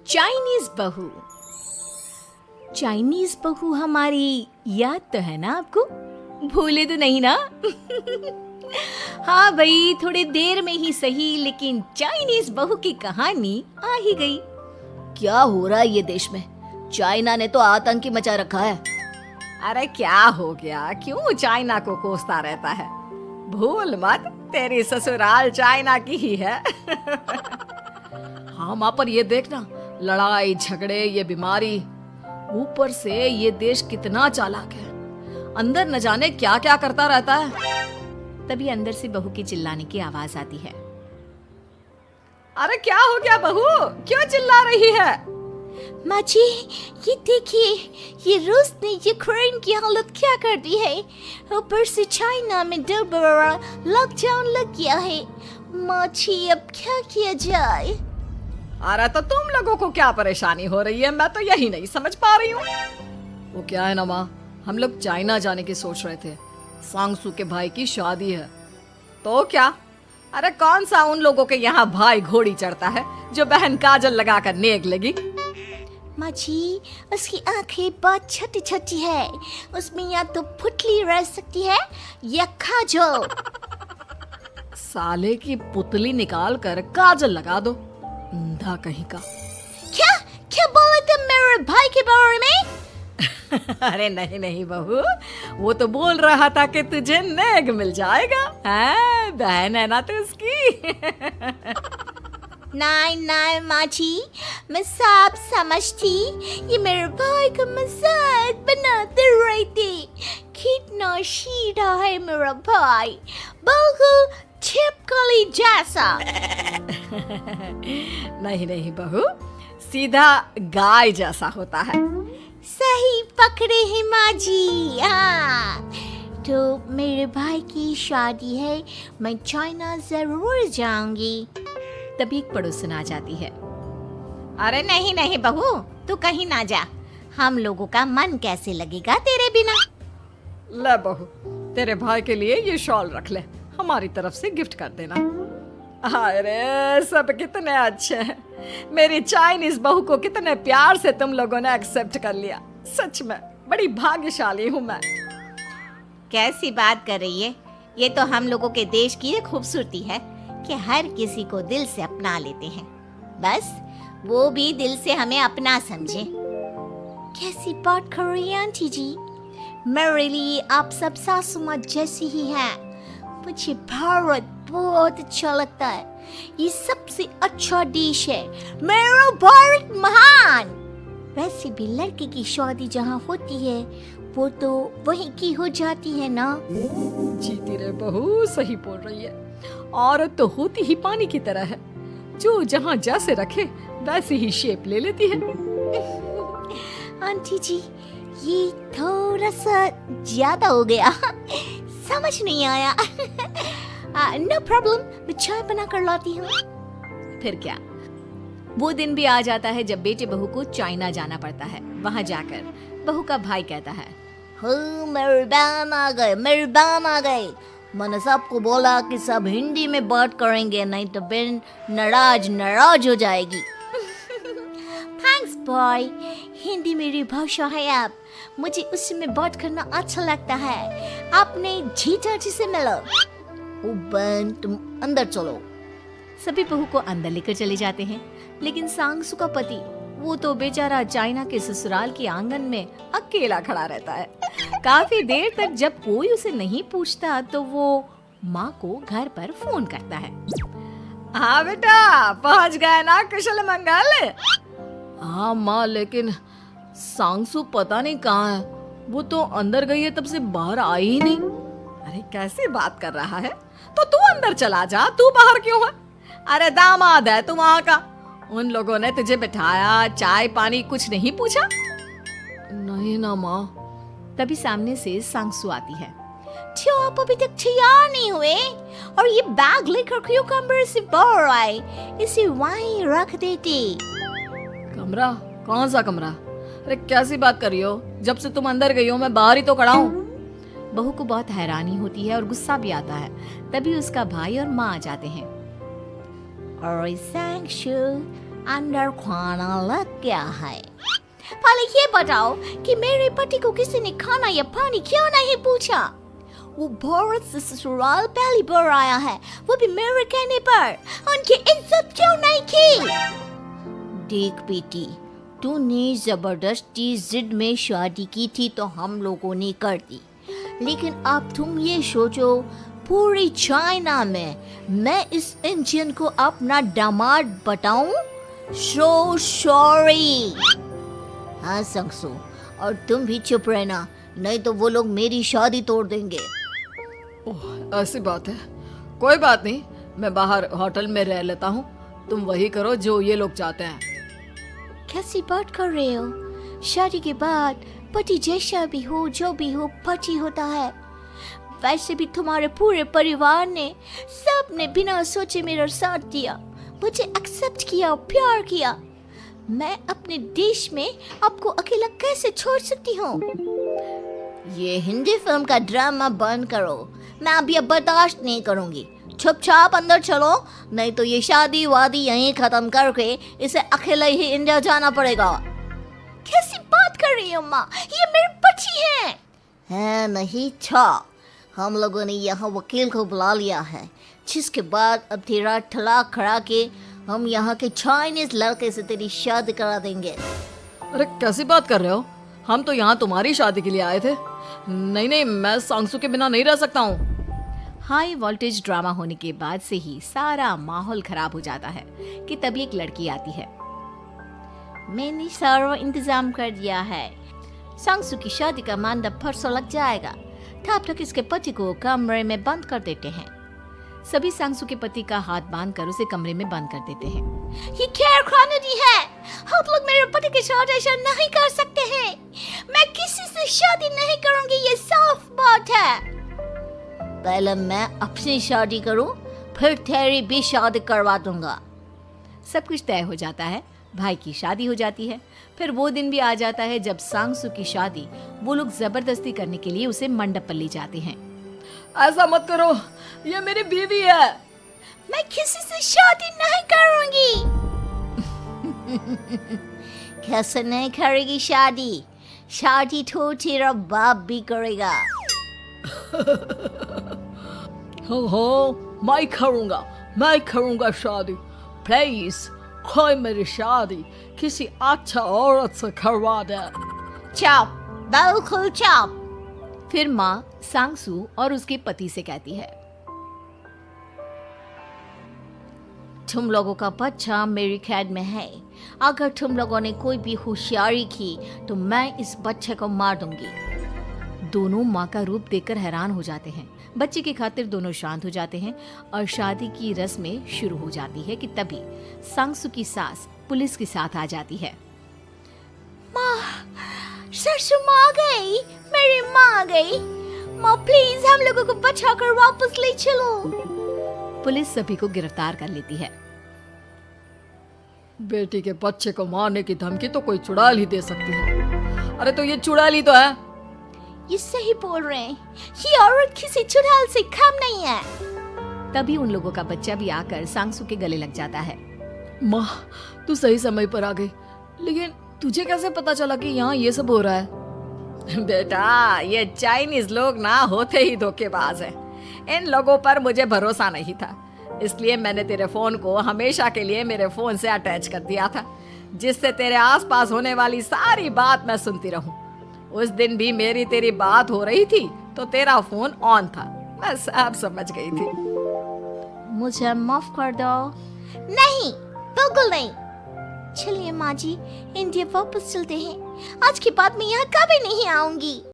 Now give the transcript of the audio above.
Chinese बहू। Chinese बहू हमारी याद तो है ना आपको? भूले तो नहीं ना? हाँ भाई, थोड़ी देर में ही सही, लेकिन चाइनीज बहू की कहानी आ ही गई। क्या हो रहा है ये देश में? चाइना ने तो आतंक ही मचा रखा है। अरे क्या हो गया? क्यों चाइना को कोसता रहता है? भूल मत, तेरी ससुराल चाइना की ही है। हाँ माँ, पर ये देखना, लड़ाई झगड़े, ये बीमारी, ऊपर से ये देश कितना चालाक है, अंदर न जाने क्या क्या करता रहता है। तभी अंदर से बहू की चिल्लाने की आवाज आती है। अरे क्या हो गया बहू, क्यों चिल्ला रही है? माँ जी, ये देखिए, ये रूस ने यूक्रेन की हालत क्या कर दी है। ऊपर से चाइना में दोबारा लॉकडाउन लग गया है। माँ जी, अब क्या किया जाए? अरे तो तुम लोगों को क्या परेशानी हो रही है, मैं तो यही नहीं समझ पा रही हूँ। वो क्या है ना माँ, हम लोग चाइना जाने की सोच रहे थे, सांगसू के भाई की शादी है। तो क्या? अरे कौन सा उन लोगों के यहाँ भाई घोड़ी चढ़ता है जो बहन काजल लगाकर नेक लगी? माँ जी, उसकी आंखें बहुत छोटी छोटी है, उसमें या तो पुतली रह सकती है या काजल। साले की पुतली निकाल कर काजल लगा दो, अंधा कहीं का। क्या क्या बोले तुम मेरे भाई के बारे में? अरे नहीं नहीं बहू, वो तो बोल रहा था कि तुझे नेग मिल जाएगा। हैं, बहन है ना तू उसकी। नहीं नहीं माँ जी, मैं सब समझती, ये मेरे भाई का मजाक बनाते रहते। कितना सीधा है मेरा भाई, बिल्कुल छिपकली जैसा। नहीं नहीं बहू, सीधा गाय जैसा होता है। सही पकड़े हैं माँ जी। हाँ, तो मेरे भाई की शादी है, मैं चाइना जरूर जाऊंगी। तभी एक पड़ोसन आ जाती है। अरे नहीं नहीं बहू, तू कहीं ना जा, हम लोगों का मन कैसे लगेगा तेरे बिना। ले बहू, तेरे भाई के लिए ये शॉल रख ले, हमारी तरफ से गिफ्ट कर देना। अरे सब कितने अच्छे हैं, मेरी चाइनीज बहू को कितने प्यार से तुम लोगों ने एक्सेप्ट कर लिया। सच में बड़ी भाग्यशाली हूँ मैं। कैसी बात कर रही है? ये तो हम लोगों के देश की एक खूबसूरती है कि हर किसी को दिल से अपना लेते हैं, बस वो भी दिल से हमें अपना समझे। कैसी बात कर रही है आंटी जी? मेरे लिए आप सब सासू माँ जैसी ही हैं। मुझे भारत बहुत अच्छा लगता है, ये सबसे अच्छा देश है, मेरा भारत महान। वैसे भी लड़के की शादी जहाँ होती है वो तो वहीं की हो जाती है ना। जीती रे बहू, सही बोल रही है। औरत तो होती ही पानी की तरह है, जो जहाँ जैसे रखे वैसी ही शेप ले लेती है। आंटी जी, ये थोड़ा सा ज्यादा हो गया, समझ नहीं आया। नो प्रॉब्लम, मैं चाय बना कर लाती हूँ। फिर क्या, वो दिन भी आ जाता है जब बेटे बहू को चाइना जाना पड़ता है। वहाँ जाकर बहू का भाई कहता है, मेहरबान आ गए, मेहरबान आ गए। मैंने सबको बोला कि सब हिंदी में बात करेंगे, नहीं तो बहन नाराज हो जाएगी। थैंक्स बॉय, हिंदी मेरी भाषा है, आप मुझे उसमें बात करना अच्छा लगता है। आपने जीजा जी से मिलो। ओ बहन, तुम अंदर चलो। सभी बहू को अंदर लेकर चले जाते हैं, लेकिन सांगसू का पति, वो तो बेचारा चाइना के ससुराल के आंगन में अकेला खड़ा रहता है। काफी देर तक जब कोई उसे नहीं पूछता तो वो माँ को घर पर फोन करता है। हाँ बेटा, पहुँच गए ना कुशल मंगल? हाँ माँ, लेकिन सांगसू पता नहीं कहाँ है, वो तो अंदर गई है तब से बाहर आई ही नहीं। अरे कैसी बात कर रहा है? तो तू अंदर चला जा, तू बाहर क्यों है? अरे दामाद है तू वहाँ का, उन लोगों ने तुझे बिठाया, चाय पानी कुछ नहीं पूछा? नहीं ना माँ। तभी सामने से सांगसू आती है। क्यों आप अभी तक तैयार नहीं हुए? और ये बैग लेकर क्यों कमरे से बाहर आए? इसे वहीं रख देते। कमरा? कौन सा कमरा? अरे कैसी बात कर रही हो? जब से तुम अंदर गई हो मैं बाहर ही तो खड़ा हूँ। बहू को बहुत हैरानी होती है और गुस्सा भी आता है। तभी उसका भाई और माँ आ जाते हैं। और सांगसू, अंदर खाना लग गया है। पहले ये बताओ कि मेरे पति को किसी ने खाना या पानी क्यों नहीं पूछा? वो भारत से ससुराल पहली बार आया है, वो भी मेरे कहने पर। उनकी इज्जत क्यों नहीं की? देख बेटी, तूने जबरदस्ती जिद में शादी की थी तो हम लोगों ने कर दी, लेकिन अब तुम ये सोचो, पूरी चाइना में मैं इस इंडियन को अपना दामाद बताऊं? So sorry. हाँ संगसू, और तुम भी चुप रहना, नहीं तो वो लोग मेरी शादी तोड़ देंगे। ओह, ऐसी बात है। कोई बात नहीं, मैं बाहर होटल में रह लेता हूँ, तुम वही करो जो ये लोग चाहते हैं। कैसी बात कर रहे हो? शादी के बाद पति जैसा भी हो, जो भी हो, पति होता है। वैसे भी तुम्हारे पूरे परिवार ने, सबने बिना सोचे मेरा साथ दिया, मुझे एक्सेप्ट किया, प्यार किया। मैं अपने देश में आपको अकेला कैसे छोड़ सकती हूँ? ये हिंदी फिल्म का ड्रामा बंद करो, मैं अभी अब बर्दाश्त नहीं करूँगी। चुपचाप अंदर चलो, नहीं तो ये शादी वादी यहीं खत्म करके इसे अकेले ही इंडिया जाना पड़ेगा। कैसी बात कर रही हो माँ? ये मेरे पति हैं। है नहीं था, हम लोगों ने यहाँ वकील को बुला लिया है, जिसके बाद अब तेरा तलाक करा के हम यहाँ के चाइनीज लड़के से तेरी शादी करा देंगे। अरे कैसी बात कर रहे हो? हम तो यहाँ तुम्हारी शादी के लिए आए थे। नहीं नहीं, मैं सांगसू के बिना नहीं रह सकता हूँ। हाई वोल्टेज ड्रामा होने के बाद से ही सारा माहौल खराब हो जाता है कि तभी एक लड़की आती है। मैंने सारा इंतजाम कर दिया है, सांगसू की शादी का मंडप परसों लग जाएगा। तब तक इसके पति को कमरे में बंद कर देते हैं। सभी सांगसू के पति का हाथ बांधकर उसे कमरे में बंद कर देते हैं। ये क्या कानूनी है? आप लोग मेरे पति के साथ ऐसा नहीं कर सकते हैं। मैं किसी से शादी नहीं करूंगी, ये साफ बात है। पहले मैं अपनी शादी करूं, फिर तेरी भी शादी करवा दूंगा। सब कुछ तय हो जाता है, भाई की शादी हो जाती है। फिर वो दिन भी आ जाता है जब सांगसू की शादी वो लोग जबरदस्ती करने के लिए उसे मंडप पर ले जाते हैं। ऐसा मत करो, ये मेरी बीवी है। मैं किसी से शादी नहीं करूंगी। कैसे नहीं करेगी शादी? शादी तो तेरा बाप भी करेगा। हो, मैं करूंगा शादी। प्लीज कोई मेरी शादी किसी अच्छा औरत से करवा दे। चुप, बिल्कुल चुप। फिर माँ सांगसू और उसके पति से कहती है, तुम लोगों का बच्चा मेरी कैद में है। अगर तुम लोगों ने कोई भी होशियारी की तो मैं इस बच्चे को मार दूंगी। दोनों माँ का रूप देखकर हैरान हो जाते हैं। बच्चे की खातिर दोनों शांत हो जाते हैं और शादी की रस्में शुरू हो जाती है कि तभी सांगसू की सास पुलिस के साथ आ जाती है। माँ, सरसू माँ आ गई, मेरी माँ आ गई। माँ प्लीज हम लोगों को बचाकर वापस ले चलो। पुलिस सभी को गिरफ्तार कर लेती है। बेटी के बच्चे को मारने की धमकी तो कोई चुड़ैल ही दे सकती है। अरे तो ये चुड़ैल ही तो है। ये सही बोल रहे हैं, ये औरत किसी चुड़ैल से कम नहीं है। तभी उन लोगों का बच्चा भी आकर सांगसू के गले लग जाता है। माँ, तू सही समय पर आ गई, लेकिन तुझे कैसे पता चला कि यहाँ ये सब हो रहा है? बेटा, ये चाइनीज लोग ना होते ही धोखेबाज हैं। इन लोगों पर मुझे भरोसा नहीं था, इसलिए मैंने तेरे फोन को हमेशा के लिए मेरे फोन से अटैच कर दिया था, जिससे तेरे आसपास होने वाली सारी बात मैं सुनती रहूं। उस दिन भी मेरी तेरी बात हो रही थी तो तेरा फोन ऑन था, मैं सब समझ गई थी। मुझे माफ कर दो। नहीं, बिल्कुल नहीं। चलिए माँ जी, इंडिया वापस चलते हैं। आज के बाद मैं यहाँ कभी नहीं आऊंगी।